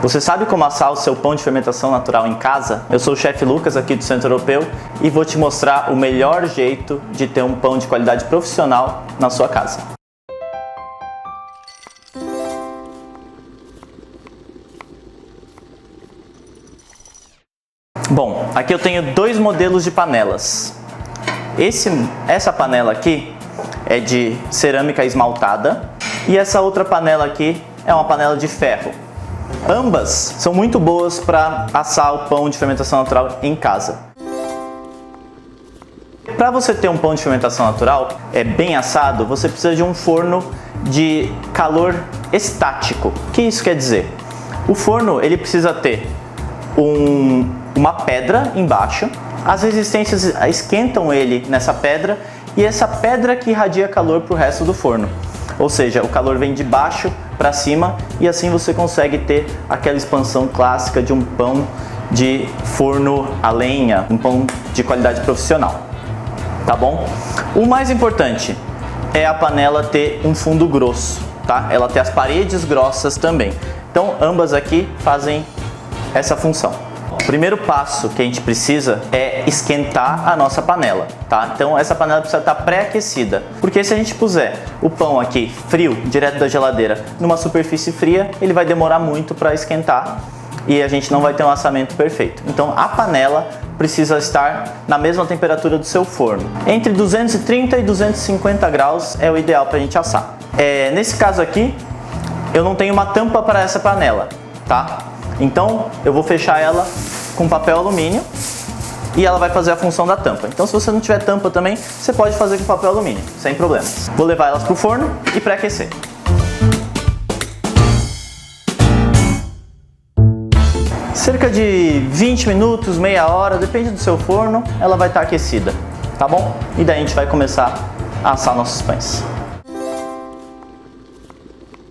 Você sabe como assar o seu pão de fermentação natural em casa? Eu sou o chefe Lucas aqui do Centro Europeu e vou te mostrar o melhor jeito de ter um pão de qualidade profissional na sua casa. Bom, aqui eu tenho dois modelos de panelas. Essa panela aqui é de cerâmica esmaltada e essa outra panela aqui é uma panela de ferro. Ambas são muito boas para assar o pão de fermentação natural em casa. Para você ter um pão de fermentação natural bem assado, você precisa de um forno de calor estático. O que isso quer dizer? O forno ele precisa ter uma pedra embaixo, as resistências esquentam ele nessa pedra e essa pedra que irradia calor para o resto do forno. Ou seja, o calor vem de baixo para cima e assim você consegue ter aquela expansão clássica de um pão de forno a lenha, um pão de qualidade profissional. Tá bom? O mais importante é a panela ter um fundo grosso, tá? Ela ter as paredes grossas também. Então ambas aqui fazem essa função. O primeiro passo que a gente precisa é esquentar a nossa panela, tá? Então essa panela precisa estar pré-aquecida, porque se a gente puser o pão aqui frio, direto da geladeira, numa superfície fria, ele vai demorar muito para esquentar e a gente não vai ter um assamento perfeito. Então a panela precisa estar na mesma temperatura do seu forno. Entre 230 e 250 graus é o ideal para a gente assar. Nesse caso aqui, eu não tenho uma tampa para essa panela, tá? Então eu vou fechar ela com papel alumínio e ela vai fazer a função da tampa. Então se você não tiver tampa também, você pode fazer com papel alumínio, sem problemas. Vou levar elas para o forno e pré-aquecer. Cerca de 20 minutos, meia hora, depende do seu forno, ela vai estar aquecida, tá bom? E daí a gente vai começar a assar nossos pães.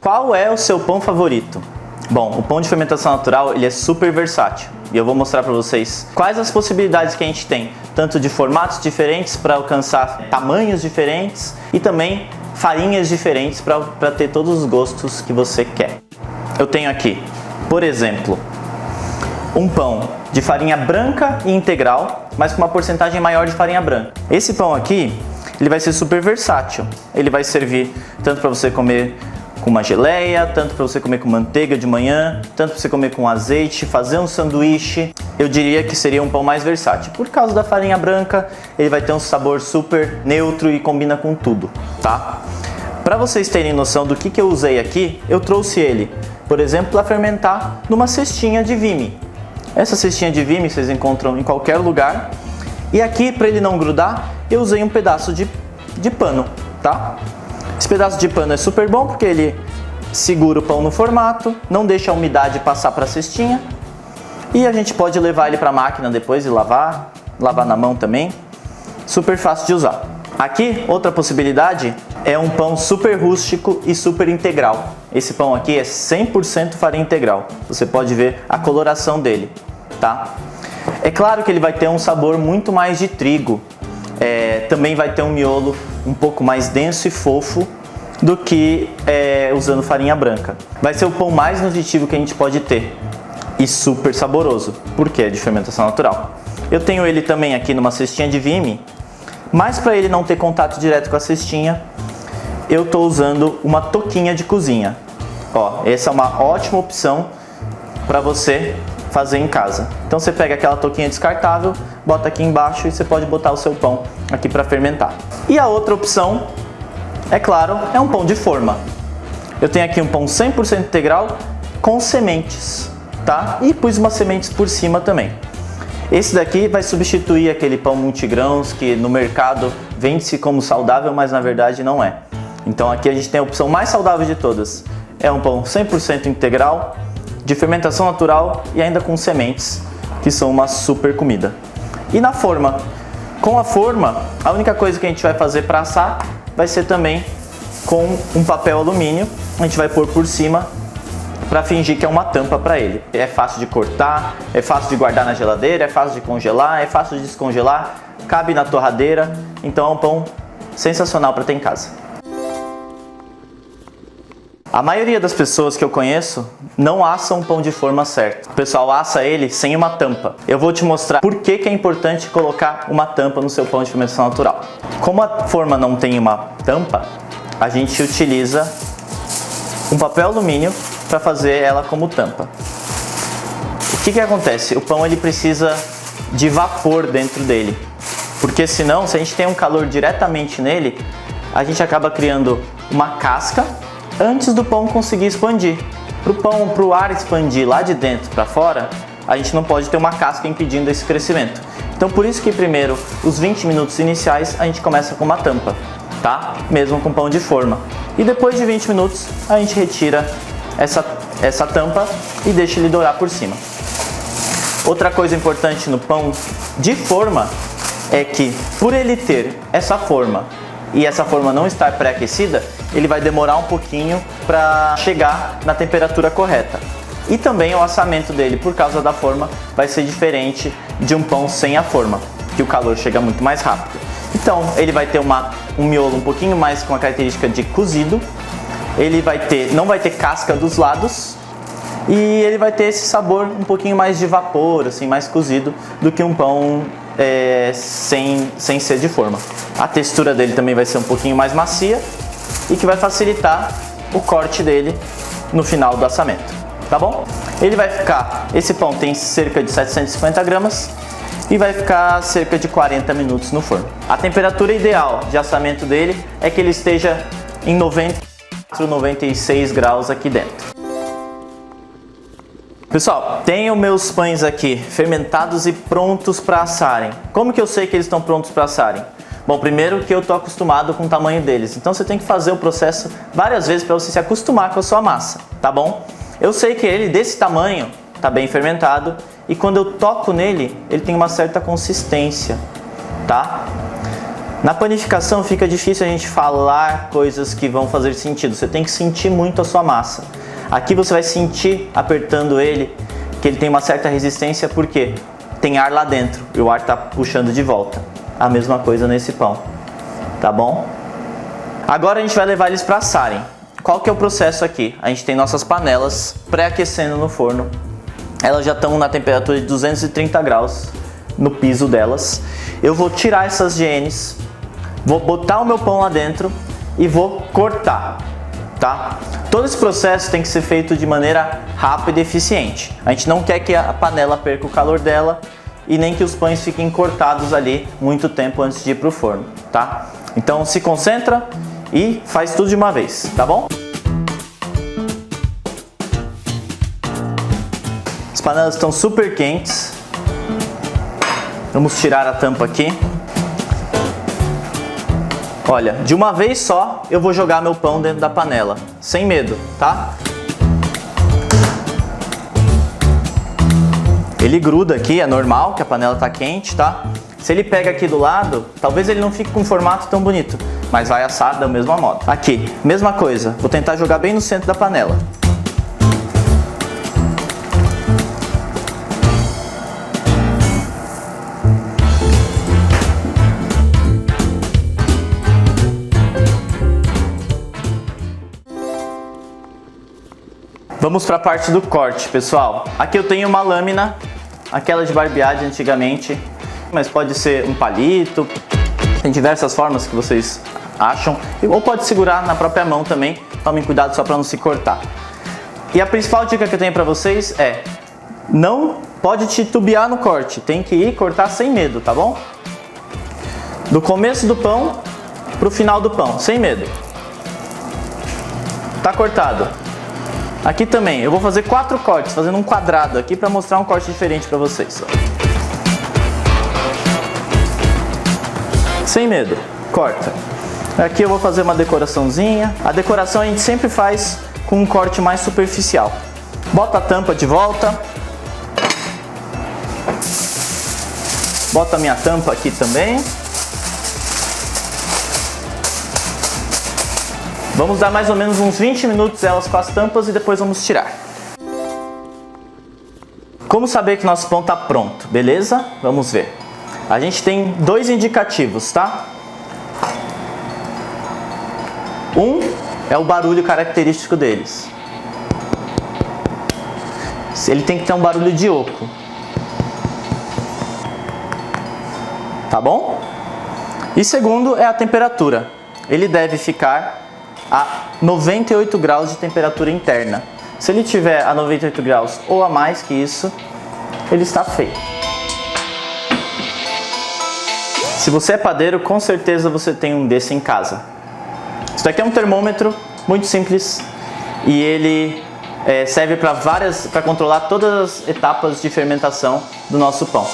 Qual é o seu pão favorito? Bom, o pão de fermentação natural ele é super versátil e eu vou mostrar para vocês quais as possibilidades que a gente tem, tanto de formatos diferentes para alcançar tamanhos diferentes e também farinhas diferentes para ter todos os gostos que você quer. Eu tenho aqui, por exemplo, um pão de farinha branca e integral, mas com uma porcentagem maior de farinha branca. Esse pão aqui, ele vai ser super versátil. Ele vai servir tanto para você comer com uma geleia, tanto para você comer com manteiga de manhã, tanto para você comer com azeite, fazer um sanduíche. Eu diria que seria um pão mais versátil. Por causa da farinha branca, ele vai ter um sabor super neutro e combina com tudo, tá? Para vocês terem noção do que eu usei aqui, eu trouxe ele, por exemplo, para fermentar numa cestinha de vime. Essa cestinha de vime vocês encontram em qualquer lugar. E aqui, para ele não grudar, eu usei um pedaço de pano, tá? Esse pedaço de pano é super bom porque ele segura o pão no formato, não deixa a umidade passar para a cestinha e a gente pode levar ele para a máquina depois e lavar na mão também. Super fácil de usar. Aqui, outra possibilidade é um pão super rústico e super integral. Esse pão aqui é 100% farinha integral. Você pode ver a coloração dele, tá? É claro que ele vai ter um sabor muito mais de trigo. Também vai ter um miolo um pouco mais denso e fofo do que usando farinha branca. Vai ser o pão mais nutritivo que a gente pode ter e super saboroso, porque é de fermentação natural. Eu tenho ele também aqui numa cestinha de vime, mas para ele não ter contato direto com a cestinha, eu estou usando uma touquinha de cozinha. Ó, essa é uma ótima opção para você fazer em casa. Então você pega aquela touquinha descartável, bota aqui embaixo e você pode botar o seu pão aqui para fermentar. E a outra opção, é claro, é um pão de forma. Eu tenho aqui um pão 100% integral com sementes, tá? E pus umas sementes por cima também. Esse daqui vai substituir aquele pão multigrãos que no mercado vende-se como saudável, mas na verdade não é. Então aqui a gente tem a opção mais saudável de todas. É um pão 100% integral, de fermentação natural e ainda com sementes, que são uma super comida. E na forma? Com a forma, a única coisa que a gente vai fazer para assar vai ser também com um papel alumínio. A gente vai pôr por cima para fingir que é uma tampa para ele. É fácil de cortar, é fácil de guardar na geladeira, é fácil de congelar, é fácil de descongelar, cabe na torradeira. Então é um pão sensacional para ter em casa. A maioria das pessoas que eu conheço não assam pão de forma certo. O pessoal assa ele sem uma tampa. Eu vou te mostrar por que é importante colocar uma tampa no seu pão de fermentação natural. Como a forma não tem uma tampa, a gente utiliza um papel alumínio para fazer ela como tampa. O que acontece? O pão ele precisa de vapor dentro dele, porque senão, se a gente tem um calor diretamente nele, a gente acaba criando uma casca antes do pão conseguir expandir. Para o ar expandir lá de dentro para fora, a gente não pode ter uma casca impedindo esse crescimento. Então por isso que primeiro, os 20 minutos iniciais, a gente começa com uma tampa, tá? Mesmo com pão de forma. E depois de 20 minutos, a gente retira essa tampa e deixa ele dourar por cima. Outra coisa importante no pão de forma é que, por ele ter essa forma e essa forma não estar pré-aquecida, ele vai demorar um pouquinho para chegar na temperatura correta. E também o assamento dele, por causa da forma, vai ser diferente de um pão sem a forma, que o calor chega muito mais rápido. Então, ele vai ter um miolo um pouquinho mais com a característica de cozido, ele não vai ter casca dos lados, e ele vai ter esse sabor um pouquinho mais de vapor, assim, mais cozido, do que um pão sem ser de forma. A textura dele também vai ser um pouquinho mais macia e que vai facilitar o corte dele no final do assamento, tá bom? Esse pão tem cerca de 750 gramas e vai ficar cerca de 40 minutos no forno. A temperatura ideal de assamento dele é que ele esteja em 94, 96 graus aqui dentro. Pessoal, tenho meus pães aqui fermentados e prontos para assarem. Como que eu sei que eles estão prontos para assarem? Bom, primeiro que eu estou acostumado com o tamanho deles, então você tem que fazer o processo várias vezes para você se acostumar com a sua massa, tá bom? Eu sei que ele desse tamanho está bem fermentado e quando eu toco nele, ele tem uma certa consistência, tá? Na panificação fica difícil a gente falar coisas que vão fazer sentido, você tem que sentir muito a sua massa. Aqui você vai sentir, apertando ele, que ele tem uma certa resistência porque tem ar lá dentro e o ar está puxando de volta. A mesma coisa nesse pão, tá bom? Agora a gente vai levar eles para assarem. Qual que é o processo aqui? A gente tem nossas panelas pré-aquecendo no forno. Elas já estão na temperatura de 230 graus no piso delas. Eu vou tirar essas GNs, vou botar o meu pão lá dentro e vou cortar, tá? Todo esse processo tem que ser feito de maneira rápida e eficiente. A gente não quer que a panela perca o calor dela e nem que os pães fiquem cortados ali muito tempo antes de ir para o forno, tá? Então se concentra e faz tudo de uma vez, tá bom? As panelas estão super quentes. Vamos tirar a tampa aqui. Olha, de uma vez só eu vou jogar meu pão dentro da panela, sem medo, tá? Ele gruda aqui, é normal que a panela tá quente, tá? Se ele pega aqui do lado, talvez ele não fique com um formato tão bonito, mas vai assar da mesma modo. Aqui, mesma coisa, vou tentar jogar bem no centro da panela. Vamos para a parte do corte, pessoal. Aqui eu tenho uma lâmina, aquela de barbear de antigamente, mas pode ser um palito, tem diversas formas que vocês acham, ou pode segurar na própria mão também. Tomem cuidado só para não se cortar. E a principal dica que eu tenho para vocês é: não pode titubear no corte, tem que ir cortar sem medo, tá bom? Do começo do pão pro final do pão, sem medo. Tá cortado. Aqui também, eu vou fazer 4 cortes, fazendo um quadrado aqui para mostrar um corte diferente para vocês. Sem medo, corta. Aqui eu vou fazer uma decoraçãozinha. A decoração a gente sempre faz com um corte mais superficial. Bota a tampa de volta. Bota a minha tampa aqui também. Vamos dar mais ou menos uns 20 minutos elas com as tampas e depois vamos tirar. Como saber que nosso pão está pronto? Beleza? Vamos ver. A gente tem 2 indicativos, tá? Um é o barulho característico deles. Ele tem que ter um barulho de oco. Tá bom? E segundo é a temperatura. Ele deve ficar a 98 graus de temperatura interna. Se ele tiver a 98 graus ou a mais que isso, ele está feito. Se você é padeiro, com certeza você tem um desse em casa. Isso daqui é um termômetro muito simples e ele serve para controlar todas as etapas de fermentação do nosso pão.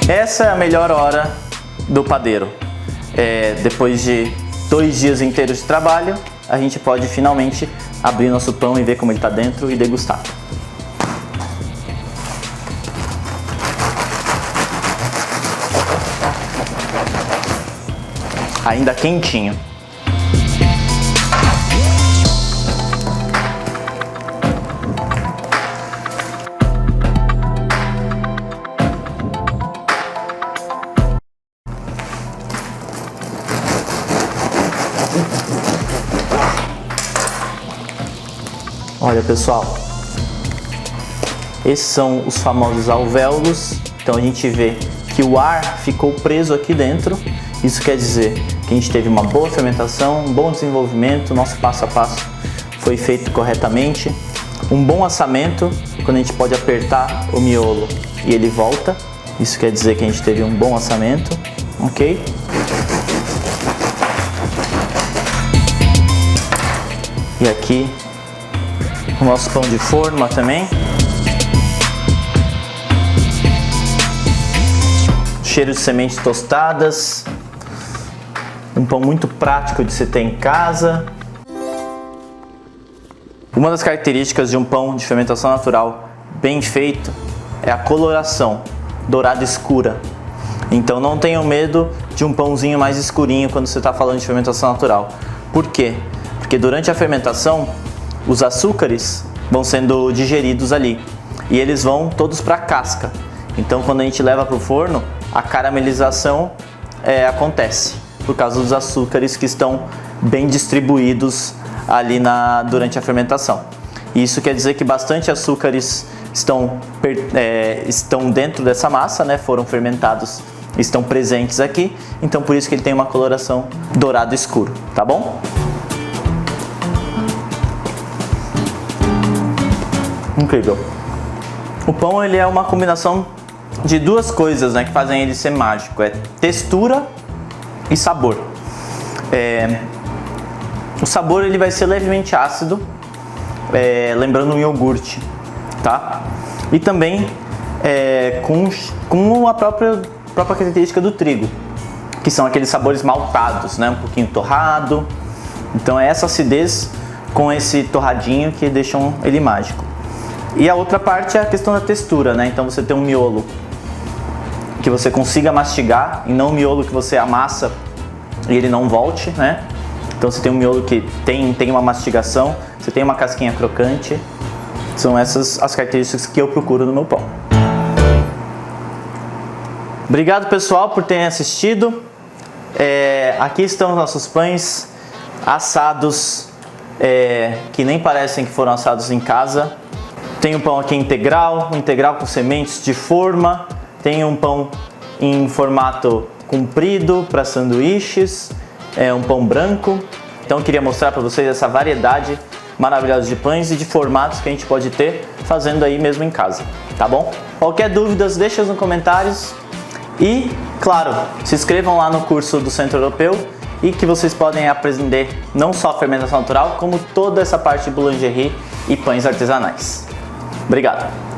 Essa é a melhor hora do padeiro. Depois de 2 dias inteiros de trabalho, a gente pode finalmente abrir nosso pão e ver como ele está dentro e degustar. Ainda quentinho. Olha, pessoal, esses são os famosos alvéolos. Então a gente vê que o ar ficou preso aqui dentro. Isso quer dizer que a gente teve uma boa fermentação, um bom desenvolvimento, nosso passo a passo foi feito corretamente, um bom assamento, quando a gente pode apertar o miolo e ele volta. Isso quer dizer que a gente teve um bom assamento, ok? E aqui o nosso pão de forma também. Cheiro de sementes tostadas. Um pão muito prático de se ter em casa. Uma das características de um pão de fermentação natural bem feito é a coloração dourada escura. Então não tenham medo de um pãozinho mais escurinho quando você está falando de fermentação natural. Por quê? Porque durante a fermentação os açúcares vão sendo digeridos ali e eles vão todos para a casca. Então quando a gente leva para o forno, a caramelização acontece por causa dos açúcares que estão bem distribuídos ali durante a fermentação. Isso quer dizer que bastante açúcares estão dentro dessa massa, né? Foram fermentados, estão presentes aqui, então por isso que ele tem uma coloração dourado escuro, tá bom? Incrível. O pão ele é uma combinação de duas coisas, né, que fazem ele ser mágico. É textura e sabor. O sabor ele vai ser levemente ácido, lembrando um iogurte, tá? E também com a própria característica do trigo, que são aqueles sabores maltados, né? Um pouquinho torrado. Então é essa acidez com esse torradinho que deixam ele mágico. E a outra parte é a questão da textura, né? Então você tem um miolo que você consiga mastigar e não um miolo que você amassa e ele não volte, né? Então você tem um miolo que tem uma mastigação, você tem uma casquinha crocante. São essas as características que eu procuro no meu pão. Obrigado, pessoal, por terem assistido. Aqui estão os nossos pães assados, que nem parecem que foram assados em casa. Tem um pão aqui integral, um integral com sementes de forma. Tem um pão em formato comprido para sanduíches, um pão branco. Então eu queria mostrar para vocês essa variedade maravilhosa de pães e de formatos que a gente pode ter fazendo aí mesmo em casa, tá bom? Qualquer dúvidas, deixa nos comentários e, claro, se inscrevam lá no curso do Centro Europeu e que vocês podem aprender não só a fermentação natural, como toda essa parte de boulangerie e pães artesanais. Obrigado!